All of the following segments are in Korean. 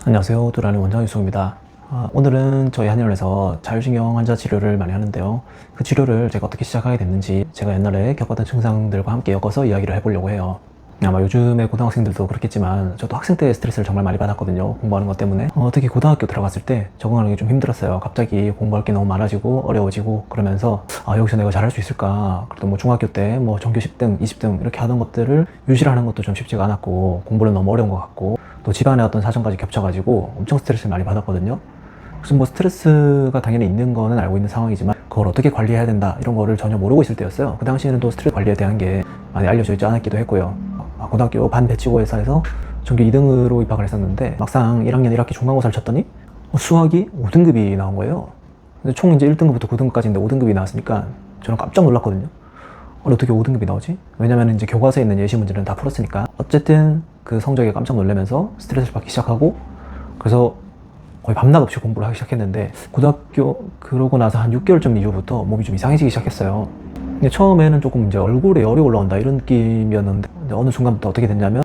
안녕하세요. 두라니 원장 유승입니다. 오늘은 저희 한의원에서 자율신경 환자 치료를 많이 하는데요. 그 치료를 제가 어떻게 시작하게 됐는지 제가 옛날에 겪었던 증상들과 함께 엮어서 이야기를 해보려고 해요. 아마 요즘의 고등학생들도 그렇겠지만 저도 학생 때 스트레스를 정말 많이 받았거든요. 공부하는 것 때문에. 특히 고등학교 들어갔을 때 적응하는 게 좀 힘들었어요. 갑자기 공부할 게 너무 많아지고 어려워지고 그러면서 여기서 내가 잘할 수 있을까. 그래도 뭐 중학교 때 뭐 전교 10등, 20등 이렇게 하던 것들을 유지를 하는 것도 좀 쉽지가 않았고 공부는 너무 어려운 것 같고 또 집안의 어떤 사정까지 겹쳐가지고 엄청 스트레스를 많이 받았거든요. 그래서 뭐 스트레스가 당연히 있는 거는 알고 있는 상황이지만 그걸 어떻게 관리해야 된다 이런 거를 전혀 모르고 있을 때였어요. 그 당시에는 또 스트레스 관리에 대한 게 많이 알려져 있지 않았기도 했고요. 고등학교 반배치고회사에서 전교 2등으로 입학을 했었는데 막상 1학년 1학기 중간고사를 쳤더니 수학이 5등급이 나온 거예요. 근데 총 이제 1등급부터 9등급까지인데 5등급이 나왔으니까 저는 깜짝 놀랐거든요. 어떻게 5등급이 나오지? 왜냐면 이제 교과서에 있는 예시 문제는 다 풀었으니까. 어쨌든 그 성적에 깜짝 놀라면서 스트레스를 받기 시작하고 그래서 거의 밤낮 없이 공부를 하기 시작했는데 고등학교 그러고 나서 한 6개월쯤 이후부터 몸이 좀 이상해지기 시작했어요. 근데 처음에는 조금 이제 얼굴에 열이 올라온다 이런 느낌이었는데 어느 순간부터 어떻게 됐냐면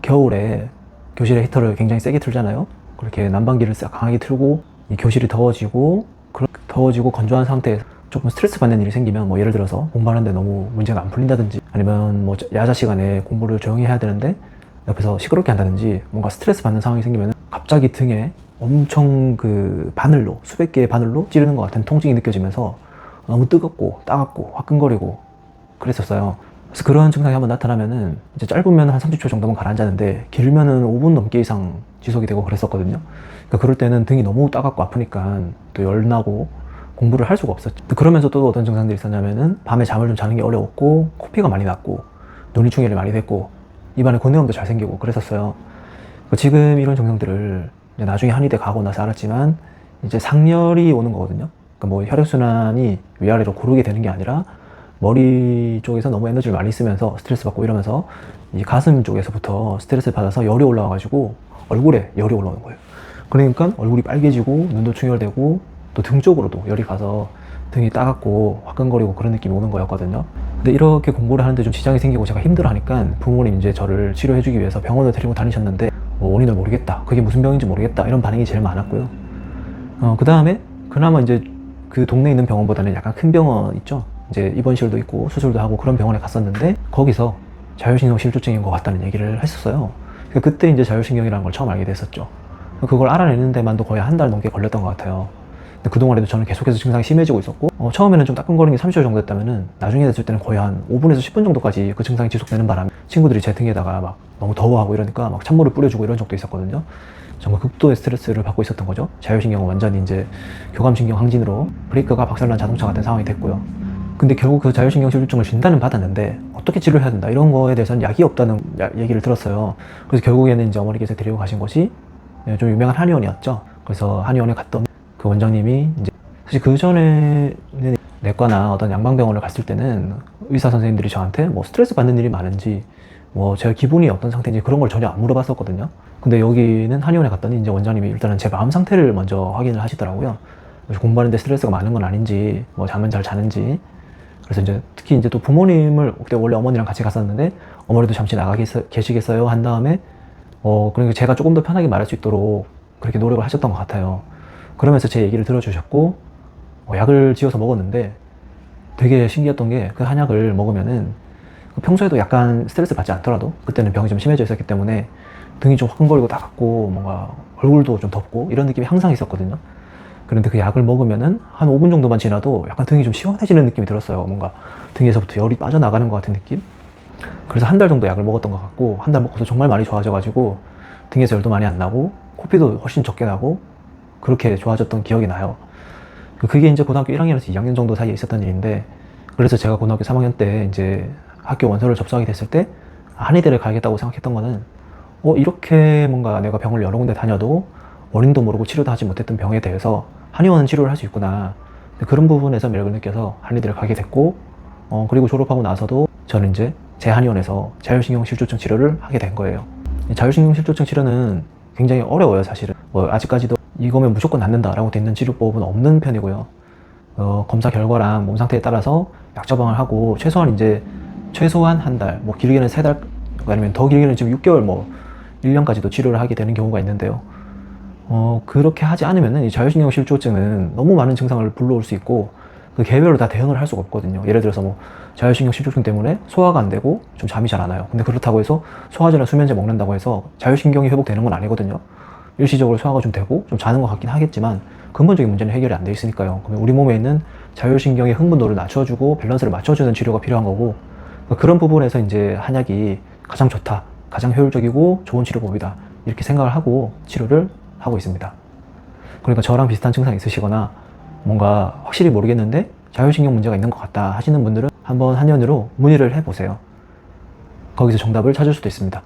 겨울에 교실에 히터를 굉장히 세게 틀잖아요. 그렇게 난방기를 강하게 틀고 이 교실이 더워지고 건조한 상태에서 조금 스트레스 받는 일이 생기면 뭐 예를 들어서 공부하는데 너무 문제가 안 풀린다든지 아니면 뭐 야자 시간에 공부를 조용히 해야 되는데 옆에서 시끄럽게 한다든지 뭔가 스트레스 받는 상황이 생기면 갑자기 등에 엄청 그 바늘로 수백 개의 바늘로 찌르는 것 같은 통증이 느껴지면서 너무 뜨겁고 따갑고 화끈거리고 그랬었어요. 그래서 그런 증상이 한번 나타나면은 이제 짧으면 한 30초 정도면 가라앉았는데 길면은 5분 넘게 이상 지속이 되고 그랬었거든요. 그러니까 그럴 때는 등이 너무 따갑고 아프니까 또 열나고 공부를 할 수가 없었죠. 그러면서 또 어떤 증상들이 있었냐면은 밤에 잠을 좀 자는 게 어려웠고 코피가 많이 났고 눈이 충혈이 많이 됐고 입안에 곤내염도 잘 생기고 그랬었어요. 지금 이런 증상들을 나중에 한의대 가고 나서 알았지만 이제 상열이 오는 거거든요. 그러니까 뭐 혈액순환이 위아래로 고르게 되는 게 아니라 머리 쪽에서 너무 에너지를 많이 쓰면서 스트레스 받고 이러면서 이 가슴 쪽에서부터 스트레스를 받아서 열이 올라와가지고 얼굴에 열이 올라오는 거예요. 그러니까 얼굴이 빨개지고 눈도 충혈되고 또 등 쪽으로도 열이 가서 등이 따갑고 화끈거리고 그런 느낌이 오는 거였거든요. 근데 이렇게 공부를 하는데 좀 지장이 생기고 제가 힘들어하니까 부모님 이제 저를 치료해주기 위해서 병원을 데리고 다니셨는데 뭐 원인을 모르겠다, 그게 무슨 병인지 모르겠다 이런 반응이 제일 많았고요. 그 다음에 그나마 이제 그 동네에 있는 병원보다는 약간 큰 병원 있죠. 이제 입원실도 있고 수술도 하고 그런 병원에 갔었는데 거기서 자율신경 실조증인 것 같다는 얘기를 했었어요. 그때 이제 자율신경이라는 걸 처음 알게 됐었죠. 그걸 알아내는 데만도 거의 한 달 넘게 걸렸던 것 같아요. 근데 그동안에도 저는 계속해서 증상이 심해지고 있었고 처음에는 좀 따끔거리는 게 30초 정도 됐다면은 나중에 됐을 때는 거의 한 5분에서 10분 정도까지 그 증상이 지속되는 바람에 친구들이 제 등에다가 막 너무 더워하고 이러니까 막 찬물을 뿌려주고 이런 적도 있었거든요. 정말 극도의 스트레스를 받고 있었던 거죠. 자율신경은 완전히 이제 교감신경 항진으로 브레이크가 박살난 자동차 같은 상황이 됐고요. 근데 결국 그 자율신경 실조증을 진단은 받았는데 어떻게 치료를 해야 된다 이런 거에 대해서는 약이 없다는 얘기를 들었어요. 그래서 결국에는 이제 어머니께서 데리고 가신 곳이 좀 유명한 한의원이었죠. 그래서 한의원에 갔더니 그 원장님이 이제 사실 그 전에는 내과나 어떤 양방병원을 갔을 때는 의사 선생님들이 저한테 뭐 스트레스 받는 일이 많은지 뭐 제가 기분이 어떤 상태인지 그런 걸 전혀 안 물어봤었거든요. 근데 여기는 한의원에 갔더니 이제 원장님이 일단은 제 마음 상태를 먼저 확인을 하시더라고요. 그래서 공부하는데 스트레스가 많은 건 아닌지 뭐 잠은 잘 자는지. 그래서 이제 특히 이제 또 부모님을 그때 원래 어머니랑 같이 갔었는데 어머니도 잠시 나가 계시겠어요 한 다음에 그러니까 제가 조금 더 편하게 말할 수 있도록 그렇게 노력을 하셨던 것 같아요. 그러면서 제 얘기를 들어주셨고 약을 지어서 먹었는데 되게 신기했던 게 그 한약을 먹으면은 평소에도 약간 스트레스 받지 않더라도 그때는 병이 좀 심해져 있었기 때문에 등이 좀 화끈거리고 따갑고 뭔가 얼굴도 좀 덥고 이런 느낌이 항상 있었거든요. 그런데 그 약을 먹으면은 한 5분 정도만 지나도 약간 등이 좀 시원해지는 느낌이 들었어요. 뭔가 등에서부터 열이 빠져나가는 것 같은 느낌? 그래서 한 달 정도 약을 먹었던 것 같고 한 달 먹고서 정말 많이 좋아져가지고 등에서 열도 많이 안 나고 코피도 훨씬 적게 나고 그렇게 좋아졌던 기억이 나요. 그게 이제 고등학교 1학년에서 2학년 정도 사이에 있었던 일인데 그래서 제가 고등학교 3학년 때 이제 학교 원서를 접수하게 됐을 때 한의대를 가야겠다고 생각했던 거는 이렇게 뭔가 내가 병을 여러 군데 다녀도 원인도 모르고 치료도 하지 못했던 병에 대해서 한의원은 치료를 할 수 있구나. 그런 부분에서 매력을 느껴서 한의대를 가게 됐고 그리고 졸업하고 나서도 저는 이제 제 한의원에서 자율신경 실조증 치료를 하게 된 거예요. 자율신경 실조증 치료는 굉장히 어려워요, 사실은. 아직까지도 이거면 무조건 낫는다라고 돼 있는 치료법은 없는 편이고요. 검사 결과랑 몸 상태에 따라서 약 처방을 하고 최소한 한 달, 뭐 길게는 3달, 아니면 더 길게는 지금 6개월, 뭐 1년까지도 치료를 하게 되는 경우가 있는데요. 그렇게 하지 않으면은 이 자율신경 실조증은 너무 많은 증상을 불러올 수 있고 그 개별로 다 대응을 할 수가 없거든요. 예를 들어서 뭐 자율신경 실조증 때문에 소화가 안 되고 좀 잠이 잘 안 와요. 근데 그렇다고 해서 소화제나 수면제 먹는다고 해서 자율신경이 회복되는 건 아니거든요. 일시적으로 소화가 좀 되고 좀 자는 것 같긴 하겠지만 근본적인 문제는 해결이 안 돼 있으니까요. 그러면 우리 몸에 있는 자율신경의 흥분도를 낮춰주고 밸런스를 맞춰주는 치료가 필요한 거고, 그런 부분에서 이제 한약이 가장 좋다, 가장 효율적이고 좋은 치료법이다, 이렇게 생각을 하고 치료를 하고 있습니다. 그러니까 저랑 비슷한 증상이 있으시거나 뭔가 확실히 모르겠는데 자율신경 문제가 있는 것 같다 하시는 분들은 한번 한의원으로 문의를 해보세요. 거기서 정답을 찾을 수도 있습니다.